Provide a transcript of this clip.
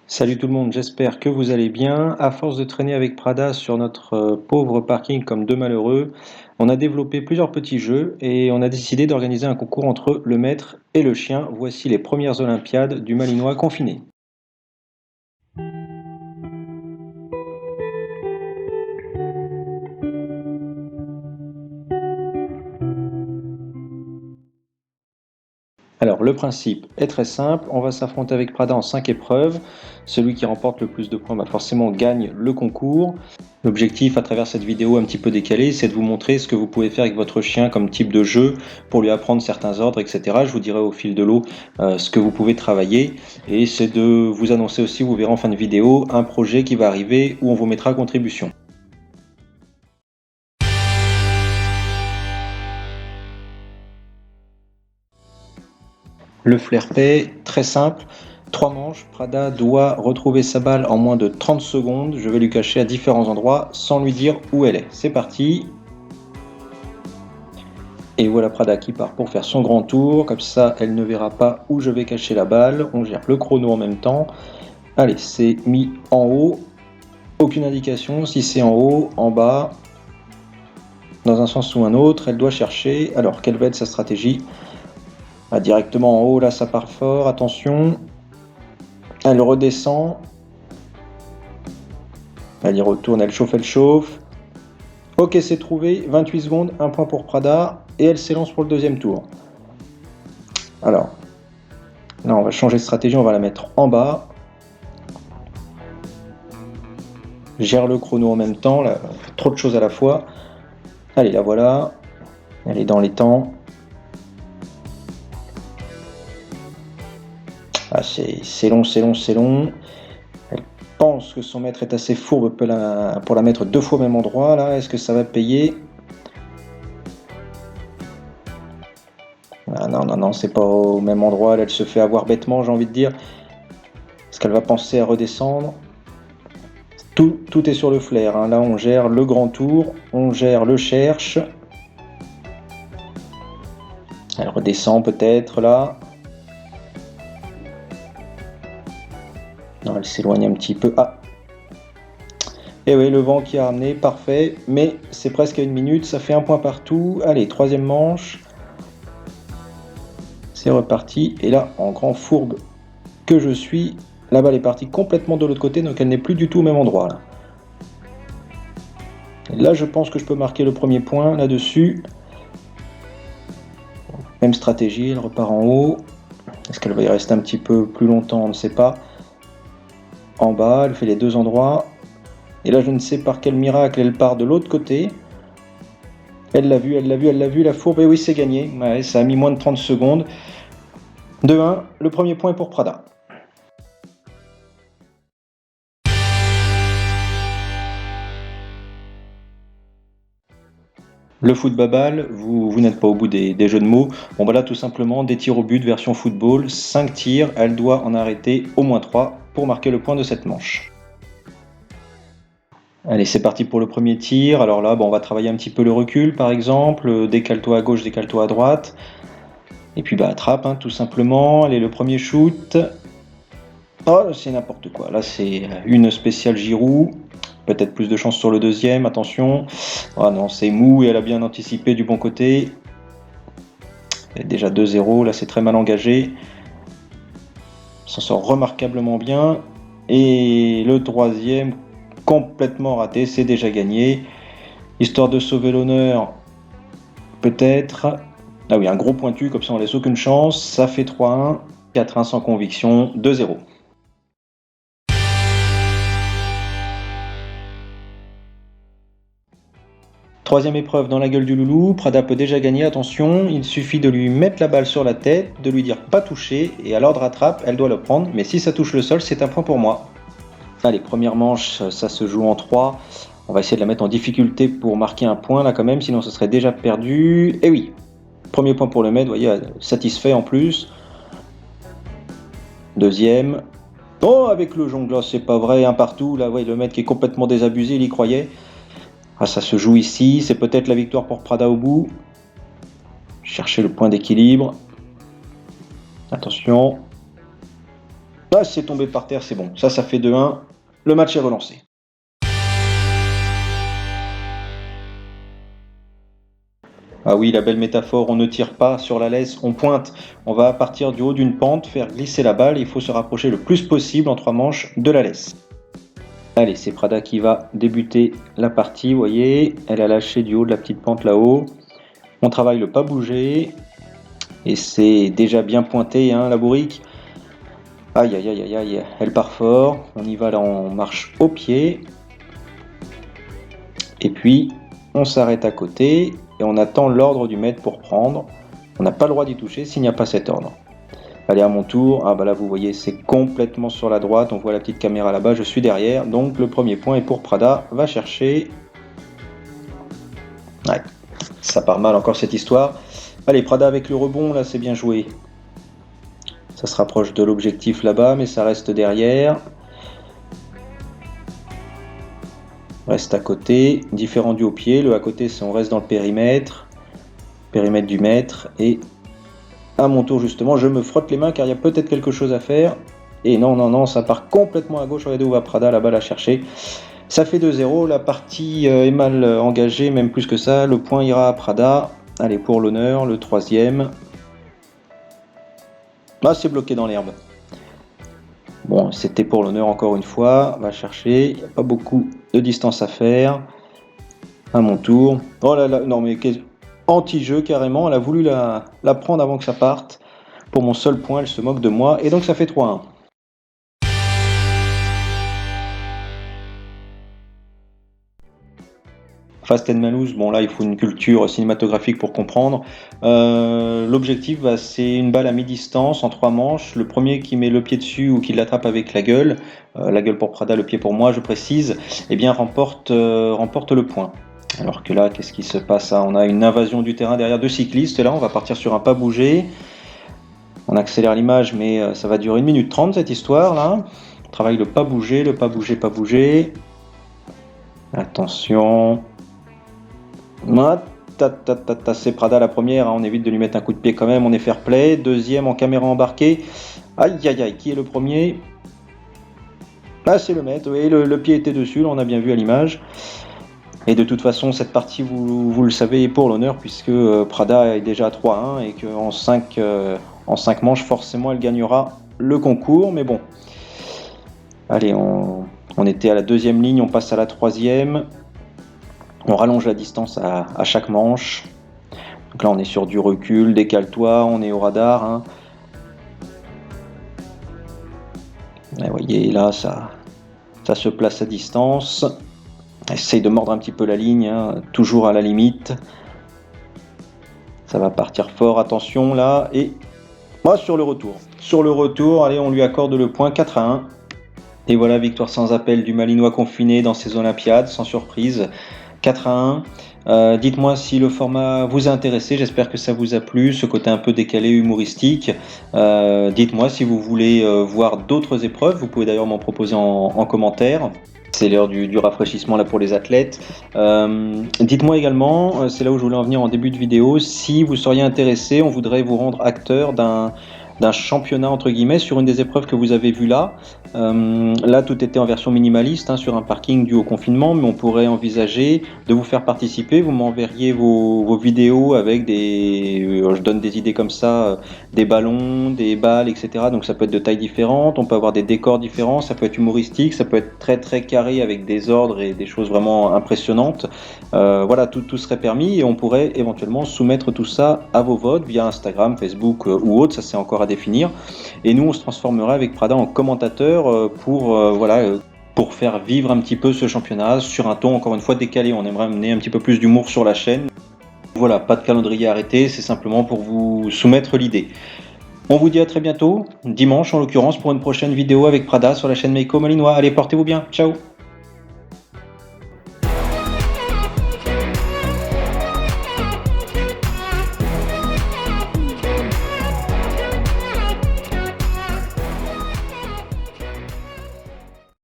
Salut tout le monde, j'espère que vous allez bien. À force de traîner avec Prada sur notre pauvre parking comme deux malheureux, on a développé plusieurs petits jeux et on a décidé d'organiser un concours entre le maître et le chien. Voici les premières Olympiades du Malinois confiné. Alors le principe est très simple, on va s'affronter avec Prada en 5 épreuves. Celui qui remporte le plus de points forcément gagne le concours. L'objectif à travers cette vidéo un petit peu décalée, c'est de vous montrer ce que vous pouvez faire avec votre chien comme type de jeu pour lui apprendre certains ordres, etc. Je vous dirai au fil de l'eau ce que vous pouvez travailler. Et c'est de vous annoncer aussi, vous verrez en fin de vidéo, un projet qui va arriver où on vous mettra à contribution. Le flair play, très simple. 3 manches, Prada doit retrouver sa balle en moins de 30 secondes. Je vais lui cacher à différents endroits sans lui dire où elle est. C'est parti. Et voilà Prada qui part pour faire son grand tour. Comme ça, elle ne verra pas où je vais cacher la balle. On gère le chrono en même temps. Allez, c'est mis en haut. Aucune indication si c'est en haut, en bas, dans un sens ou un autre. Elle doit chercher. Alors, quelle va être sa stratégie? Directement en haut, là, ça part fort. Attention. Elle redescend. Elle y retourne, elle chauffe, elle chauffe. Ok, c'est trouvé, 28 secondes, un point pour Prada, et elle s'élance pour le deuxième tour. Alors, là on va changer de stratégie, on va la mettre en bas. Gère le chrono en même temps, là, trop de choses à la fois. Allez, la voilà, elle est dans les temps. Ah, c'est long, c'est long, c'est long. Elle pense que son maître est assez fourbe pour la mettre deux fois au même endroit, là, est-ce que ça va payer? Ah non, non, non, c'est pas au même endroit, là, elle se fait avoir bêtement, j'ai envie de dire. Parce qu'elle va penser à redescendre. Tout est sur le flair, hein. Là on gère le grand tour, on gère le cherche. Elle redescend peut-être là. Non, elle s'éloigne un petit peu. Ah. Et oui, le vent qui a ramené, parfait. Mais c'est presque à 1 minute, ça fait un point partout. Allez, troisième manche. C'est reparti. Et là, en grand fourbe que je suis, la balle est partie complètement de l'autre côté, donc elle n'est plus du tout au même endroit. Là, je pense que je peux marquer le premier point là-dessus. Même stratégie, elle repart en haut. Est-ce qu'elle va y rester un petit peu plus longtemps? On ne sait pas. En bas, elle fait les deux endroits. Et là, je ne sais par quel miracle, elle part de l'autre côté. Elle l'a vu, elle l'a vu, elle l'a vu, la fourbe. Et oui, c'est gagné. Ouais, ça a mis moins de 30 secondes. 2-1, le premier point est pour Prada. Le foot babal, vous n'êtes pas au bout des jeux de mots. Bon, bah là, tout simplement, des tirs au but version football. 5 tirs, elle doit en arrêter au moins 3 pour marquer le point de cette manche. Allez, c'est parti pour le premier tir. Alors là, bon, on va travailler un petit peu le recul, par exemple. Décale-toi à gauche, décale-toi à droite. Et puis, bah, attrape, hein, tout simplement. Allez, le premier shoot. Oh, c'est n'importe quoi. Là, c'est une spéciale Giroud. Peut-être plus de chance sur le deuxième, attention. Ah non, c'est mou et elle a bien anticipé du bon côté. Elle est déjà 2-0, là c'est très mal engagé. S'en sort remarquablement bien. Et le troisième, complètement raté, c'est déjà gagné. Histoire de sauver l'honneur, peut-être. Ah oui, un gros pointu, comme ça on laisse aucune chance. Ça fait 3-1, 4-1 sans conviction, 2-0. Troisième épreuve dans la gueule du loulou, Prada peut déjà gagner, attention, il suffit de lui mettre la balle sur la tête, de lui dire pas toucher, et à l'ordre rattrape, elle doit le prendre, mais si ça touche le sol, c'est un point pour moi. Allez, première manche, ça se joue en 3. On va essayer de la mettre en difficulté pour marquer un point là quand même, sinon ce serait déjà perdu. Et oui, premier point pour le maître, vous voyez, satisfait en plus. Deuxième. Oh, avec le jongleur, c'est pas vrai, un partout, là, ouais, le maître qui est complètement désabusé, il y croyait. Ah, ça se joue ici, c'est peut-être la victoire pour Prada au bout. Chercher le point d'équilibre. Attention. Ah, c'est tombé par terre, c'est bon. Ça fait 2-1. Le match est relancé. Ah oui, la belle métaphore, on ne tire pas sur la laisse, on pointe. On va partir du haut d'une pente, faire glisser la balle, il faut se rapprocher le plus possible en 3 manches de la laisse. Allez, c'est Prada qui va débuter la partie, vous voyez, elle a lâché du haut de la petite pente là-haut. On travaille le pas bouger, et c'est déjà bien pointé, hein, la bourrique. Aïe, aïe, aïe, aïe, aïe, elle part fort, on y va là, on marche au pied. Et puis, on s'arrête à côté, et on attend l'ordre du maître pour prendre. On n'a pas le droit d'y toucher s'il n'y a pas cet ordre. Allez, à mon tour. Ah bah là, vous voyez, c'est complètement sur la droite. On voit la petite caméra là-bas, je suis derrière. Donc, le premier point est pour Prada. Va chercher. Ouais, ça part mal encore cette histoire. Allez, Prada avec le rebond, là, c'est bien joué. Ça se rapproche de l'objectif là-bas, mais ça reste derrière. Reste à côté. Différent du haut pied. Le à côté, c'est on reste dans le périmètre. Périmètre du maître. Et à mon tour, justement, je me frotte les mains car il y a peut-être quelque chose à faire. Et non, non, non, ça part complètement à gauche. Regardez où va Prada, là-bas, la chercher. Ça fait 2-0. La partie est mal engagée, même plus que ça. Le point ira à Prada. Allez, pour l'honneur, le troisième. Là, c'est bloqué dans l'herbe. Bon, c'était pour l'honneur encore une fois. Va chercher. Il n'y a pas beaucoup de distance à faire. À mon tour. Oh là là, non mais anti-jeu carrément. Elle a voulu la prendre avant que ça parte. Pour mon seul point, elle se moque de moi. Et donc ça fait 3-1. Fast and Malouse, bon là il faut une culture cinématographique pour comprendre. L'objectif, c'est une balle à mi-distance en 3 manches. Le premier qui met le pied dessus ou qui l'attrape avec la gueule pour Prada, le pied pour moi, je précise, eh bien remporte le point. Alors que là, qu'est-ce qui se passe? On a une invasion du terrain derrière 2 cyclistes. Là, on va partir sur un pas bouger. On accélère l'image, mais ça va durer 1 minute 30 cette histoire là. On travaille le pas bouger, pas bouger. Attention. C'est Prada la première, on évite de lui mettre un coup de pied quand même, on est fair play. Deuxième en caméra embarquée. Aïe aïe aïe, qui est le premier? Ah, c'est le maître, oui, le pied était dessus, là, on a bien vu à l'image. Et de toute façon, cette partie, vous le savez, est pour l'honneur, puisque Prada est déjà à 3-1 et qu'en 5 manches, forcément, elle gagnera le concours. Mais bon, allez, on était à la 2e ligne, on passe à la 3e. On rallonge la distance à chaque manche. Donc là, on est sur du recul, décale-toi, on est au radar. Hein. Vous voyez, là, ça se place à distance. Essaye de mordre un petit peu la ligne, hein, toujours à la limite. Ça va partir fort, attention là. Et sur le retour. Sur le retour, allez, on lui accorde le point 4-1. Et voilà, victoire sans appel du Malinois confiné dans ces Olympiades, sans surprise. 4-1. Dites-moi si le format vous a intéressé, j'espère que ça vous a plu, ce côté un peu décalé, humoristique. Dites-moi si vous voulez voir d'autres épreuves, vous pouvez d'ailleurs m'en proposer en commentaire. C'est l'heure du rafraîchissement là pour les athlètes. Dites-moi également, c'est là où je voulais en venir en début de vidéo, si vous seriez intéressé, on voudrait vous rendre acteur d'un championnat entre guillemets sur une des épreuves que vous avez vues là. Là tout était en version minimaliste sur un parking dû au confinement, mais on pourrait envisager de vous faire participer. Vous m'enverriez vos vidéos avec je donne des idées comme ça, des ballons, des balles, etc. Donc ça peut être de tailles différentes, on peut avoir des décors différents, ça peut être humoristique, ça peut être très très carré avec des ordres et des choses vraiment impressionnantes. Voilà, tout serait permis et on pourrait éventuellement soumettre tout ça à vos votes via Instagram, Facebook ou autre, ça c'est encore à définir. Et nous on se transformera avec Prada en commentateur pour faire vivre un petit peu ce championnat sur un ton encore une fois décalé. On aimerait amener un petit peu plus d'humour sur la chaîne. Voilà, pas de calendrier arrêté, c'est simplement pour vous soumettre l'idée. On vous dit à très bientôt, dimanche en l'occurrence, pour une prochaine vidéo avec Prada sur la chaîne Meiko Malinois. Allez, portez-vous bien, ciao!